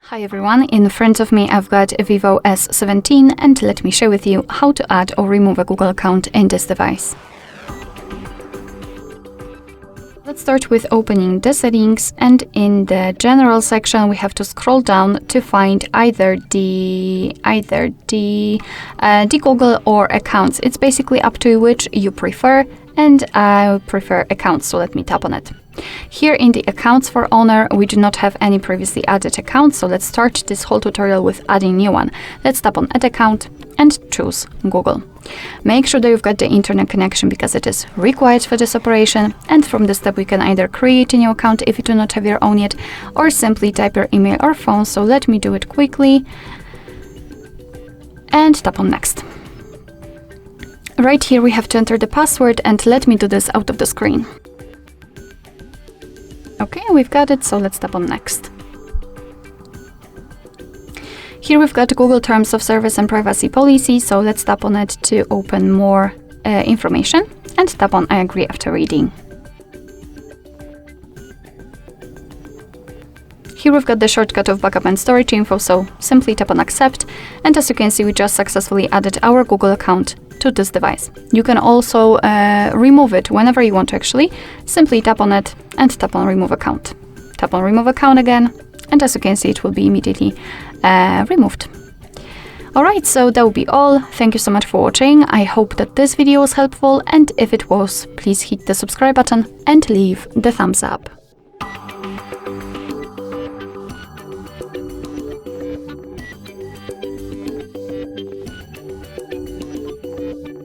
Hi everyone, in front of me I've got a VIVO S17 and let me share with you how to add or remove a Google account in this device. Let's start with opening the settings, and in the general section we have to scroll down to find either the Google or accounts. It's basically up to you which you prefer, and I prefer accounts, so let me tap on it. Here in the accounts for owner, we do not have any previously added accounts, so let's start this whole tutorial with adding new one. Let's tap on add account and choose Google. Make sure that you've got the internet connection because it is required for this operation, and from this step we can either create a new account if you do not have your own yet, or simply type your email or phone, so let me do it quickly and tap on next. Right here we have to enter the password, and let me do this out of the screen. Okay, we've got it, so let's tap on next. Here we've got Google Terms of Service and Privacy Policy, so let's tap on it to open more information, and tap on I agree after reading. Here we've got the shortcut of backup and storage info, so simply tap on accept, and as you can see we just successfully added our Google account to this device. You can also remove it whenever you want to actually. Simply tap on it and tap on remove account. Tap on remove account again, and as you can see it will be immediately removed. Alright, so that will be all. Thank you so much for watching. I hope that this video was helpful, and if it was, please hit the subscribe button and leave the thumbs up.